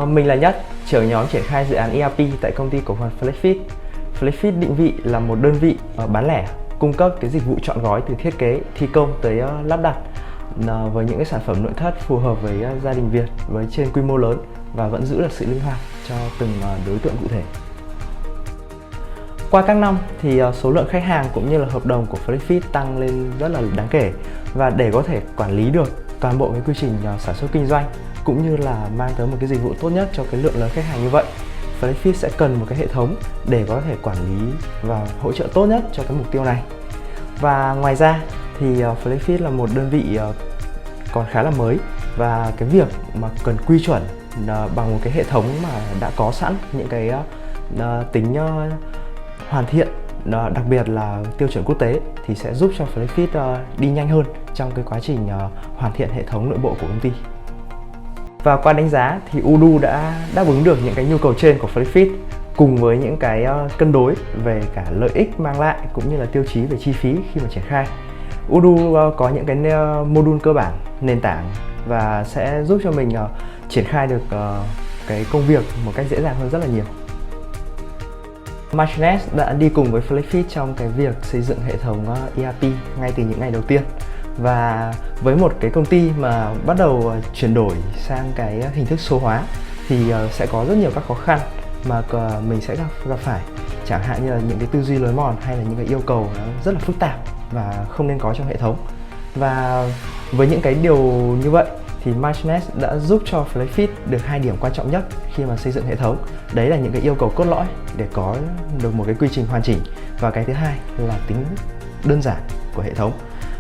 Mình là Nhất, trưởng nhóm triển khai dự án ERP tại công ty cổ phần Flexfit. Flexfit định vị là một đơn vị bán lẻ cung cấp cái dịch vụ trọn gói từ thiết kế, thi công tới lắp đặt với những cái sản phẩm nội thất phù hợp với gia đình Việt với trên quy mô lớn và vẫn giữ được sự linh hoạt cho từng đối tượng cụ thể. Qua các năm thì số lượng khách hàng cũng như là hợp đồng của Flexfit tăng lên rất là đáng kể, và để có thể quản lý được toàn bộ cái quy trình sản xuất kinh doanh cũng như là mang tới một cái dịch vụ tốt nhất cho cái lượng lớn khách hàng như vậy, Flexfit sẽ cần một cái hệ thống để có thể quản lý và hỗ trợ tốt nhất cho cái mục tiêu này. Và ngoài ra thì Flexfit là một đơn vị còn khá là mới, và cái việc mà cần quy chuẩn bằng một cái hệ thống mà đã có sẵn những cái tính hoàn thiện, đặc biệt là tiêu chuẩn quốc tế, thì sẽ giúp cho Flexfit đi nhanh hơn trong cái quá trình hoàn thiện hệ thống nội bộ của công ty. Và qua đánh giá thì Udu đã đáp ứng được những cái nhu cầu trên của Flexfit, cùng với những cái cân đối về cả lợi ích mang lại cũng như là tiêu chí về chi phí khi mà triển khai. Udu có những cái module cơ bản, nền tảng và sẽ giúp cho mình triển khai được cái công việc một cách dễ dàng hơn rất là nhiều. Martinez đã đi cùng với Flexfit trong cái việc xây dựng hệ thống ERP ngay từ những ngày đầu tiên. Và với một cái công ty mà bắt đầu chuyển đổi sang cái hình thức số hóa thì sẽ có rất nhiều các khó khăn mà mình sẽ gặp phải, chẳng hạn như là những cái tư duy lối mòn hay là những cái yêu cầu nó rất là phức tạp và không nên có trong hệ thống. Và với những cái điều như vậy thì Martinez đã giúp cho Flexfit được hai điểm quan trọng nhất khi mà xây dựng hệ thống. Đấy là những cái yêu cầu cốt lõi để có được một cái quy trình hoàn chỉnh, và cái thứ hai là tính đơn giản của hệ thống.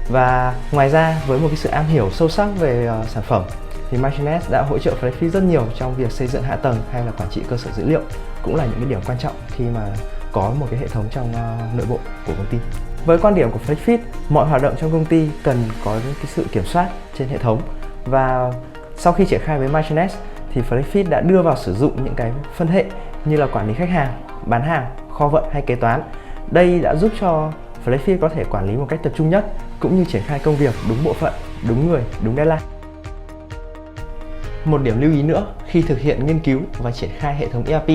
Và ngoài ra với một cái sự am hiểu sâu sắc về sản phẩm thì Martinez đã hỗ trợ Flexfit rất nhiều trong việc xây dựng hạ tầng hay là quản trị cơ sở dữ liệu, cũng là những cái điểm quan trọng khi mà có một cái hệ thống trong nội bộ của công ty. Với quan điểm của Flexfit, mọi hoạt động trong công ty cần có cái sự kiểm soát trên hệ thống, và sau khi triển khai với Martinez thì Flexfit đã đưa vào sử dụng những cái phân hệ như là quản lý khách hàng, bán hàng, kho vận hay kế toán. Đây đã giúp cho Flexfit có thể quản lý một cách tập trung nhất, cũng như triển khai công việc đúng bộ phận, đúng người, đúng deadline. Một điểm lưu ý nữa khi thực hiện nghiên cứu và triển khai hệ thống ERP,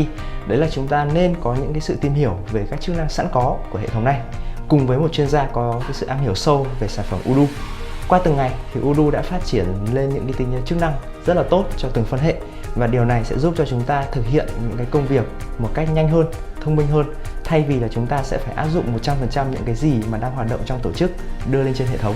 đấy là chúng ta nên có những cái sự tìm hiểu về các chức năng sẵn có của hệ thống này, cùng với một chuyên gia có cái sự am hiểu sâu về sản phẩm Udu. Qua từng ngày thì Udu đã phát triển lên những cái tính chức năng rất là tốt cho từng phân hệ, và điều này sẽ giúp cho chúng ta thực hiện những cái công việc một cách nhanh hơn, thông minh hơn, thay vì là chúng ta sẽ phải áp dụng 100% những cái gì mà đang hoạt động trong tổ chức đưa lên trên hệ thống.